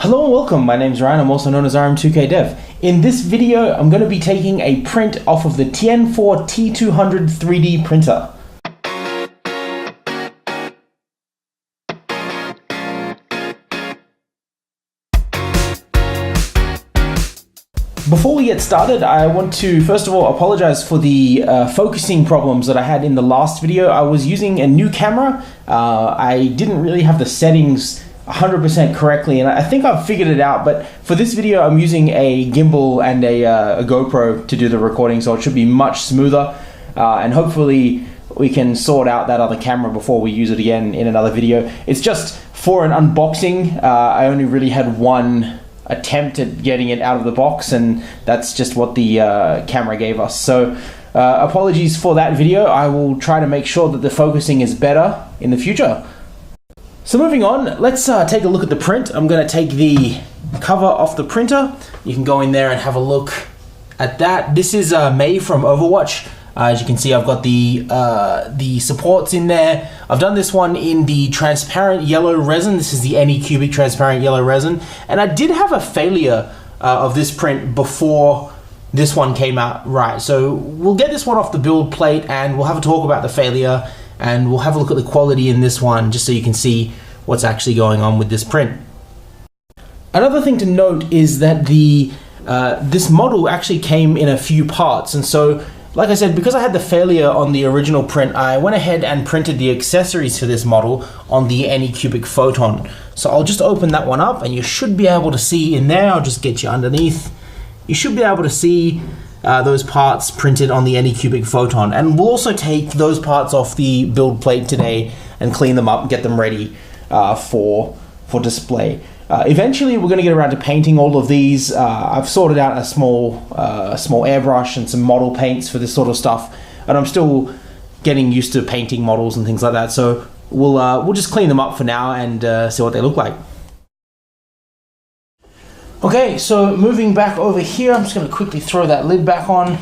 Hello and welcome, my name is Ryan, I'm also known as RM2KDev. In this video, I'm going to be taking a print off of the TN4 T200 3D printer. Before we get started, I want to first of all apologize for the focusing problems that I had in the last video. I was using a new camera. I didn't really have the settings 100% correctly, and I think I've figured it out, but for this video I'm using a gimbal and a GoPro to do the recording, so it should be much smoother, and hopefully we can sort out that other camera before we use it again in another video. It's just for an unboxing. I only really had one attempt at getting it out of the box, and that's just what the camera gave us. So apologies for that video. I will try to make sure that the focusing is better in the future. So moving on, let's take a look at the print. I'm going to take the cover off the printer. You can go in there and have a look at that. This is Mei from Overwatch. As you can see, I've got the supports in there. I've done this one in the transparent yellow resin. This is the Anycubic transparent yellow resin. And I did have a failure of this print before this one came out right. So we'll get this one off the build plate and we'll have a talk about the failure, and we'll have a look at the quality in this one just so you can see what's actually going on with this print. Another thing to note is that this model actually came in a few parts, and so like I said, because I had the failure on the original print, I went ahead and printed the accessories for this model on the Anycubic Photon. So I'll just open that one up and you should be able to see in there. I'll just get you underneath. You should be able to see those parts printed on the Anycubic Photon, and we'll also take those parts off the build plate today and clean them up and get them ready for display. Eventually we're going to get around to painting all of these. I've sorted out a small airbrush and some model paints for this sort of stuff, and I'm still getting used to painting models and things like that, so we'll just clean them up for now and see what they look like. Okay, so moving back over here, I'm just going to quickly throw that lid back on,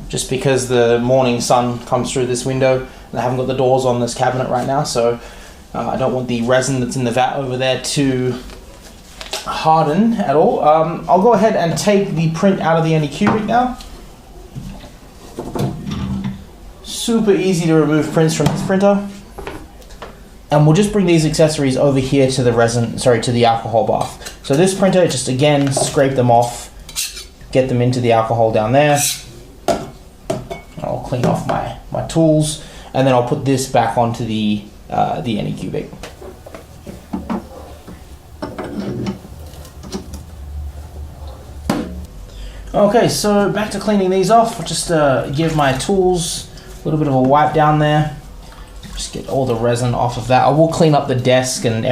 just because the morning sun comes through this window, and I haven't got the doors on this cabinet right now, so I don't want the resin that's in the vat over there to harden at all. I'll go ahead and take the print out of the Anycubic now. Super easy to remove prints from this printer. And we'll just bring these accessories over here to the to the alcohol bath. So this printer, just again, scrape them off, get them into the alcohol down there. I'll clean off my tools, and then I'll put this back onto the Anycubic. Okay, so back to cleaning these off. I'll just give my tools a little bit of a wipe down there. Just get all the resin off of that. I will clean up the desk and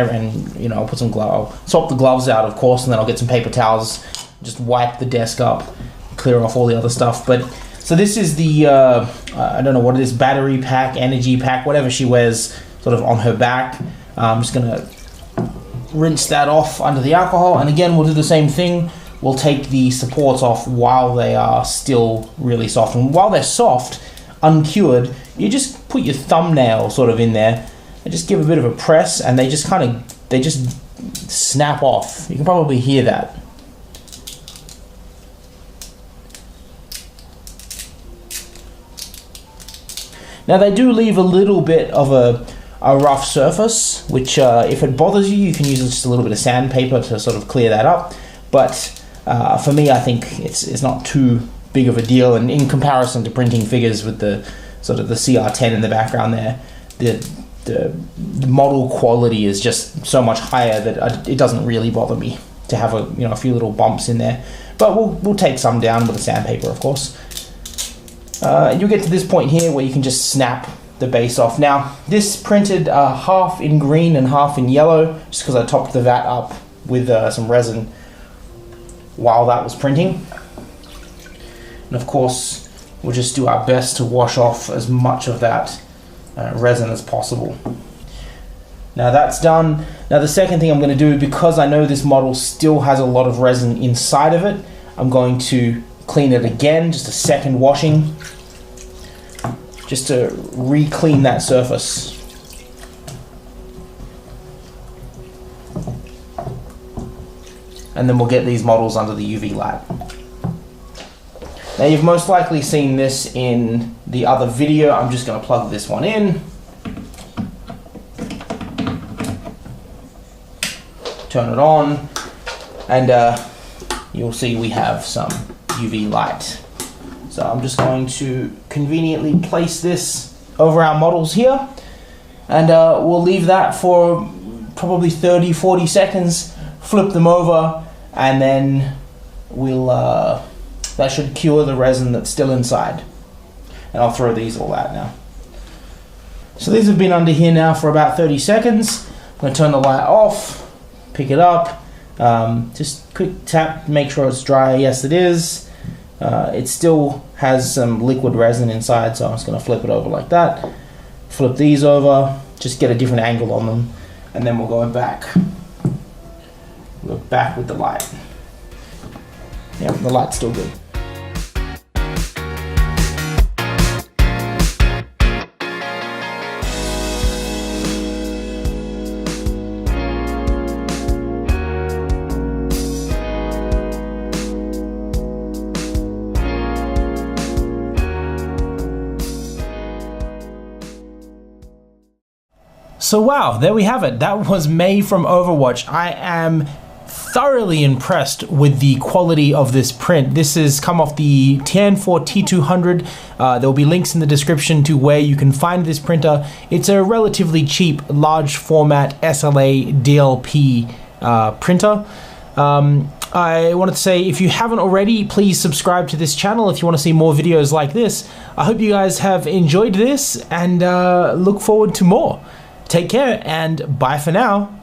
you know, I'll put some I'll swap the gloves out, of course, and then I'll get some paper towels, just wipe the desk up, clear off all the other stuff. But so this is the I don't know what it is, battery pack, energy pack, whatever she wears sort of on her back. I'm just gonna rinse that off under the alcohol, and again we'll do the same thing. We'll take the supports off while they are still really soft, and while they're soft, uncured, you just put your thumbnail sort of in there and just give a bit of a press, and they just snap off. You can probably hear that. Now they do leave a little bit of a rough surface, which if it bothers you, you can use just a little bit of sandpaper to sort of clear that up. But for me, I think it's not too big of a deal, and in comparison to printing figures with the sort of the CR10 in the background there, the model quality is just so much higher that it doesn't really bother me to have a few little bumps in there. But we'll take some down with the sandpaper, of course. And you'll get to this point here where you can just snap the base off. Now this printed half in green and half in yellow, just because I topped the vat up with some resin while that was printing. And of course we'll just do our best to wash off as much of that resin as possible. Now that's done. Now the second thing I'm going to do, because I know this model still has a lot of resin inside of it, I'm going to clean it again, just a second washing, just to re-clean that surface. and then we'll get these models under the UV light. Now you've most likely seen this in the other video. I'm just going to plug this one in. Turn it on, and you'll see we have some UV light. So I'm just going to conveniently place this over our models here, and we'll leave that for probably 30-40 seconds, flip them over, and then we'll that should cure the resin that's still inside. And I'll throw these all out now. So these have been under here now for about 30 seconds. I'm going to turn the light off, pick it up, just quick tap, make sure it's dry. Yes, it is. It still has some liquid resin inside, so I'm just going to flip it over like that. Flip these over, just get a different angle on them, and then we'll go back. We're back with the light. Yeah, the light's still good. So wow, there we have it. That was Mei from Overwatch. I am thoroughly impressed with the quality of this print. This has come off the Tianfor T200. There will be links in the description to where you can find this printer. It's a relatively cheap, large format SLA DLP printer. I wanted to say, if you haven't already, please subscribe to this channel if you want to see more videos like this. I hope you guys have enjoyed this, and look forward to more. Take care, and bye for now.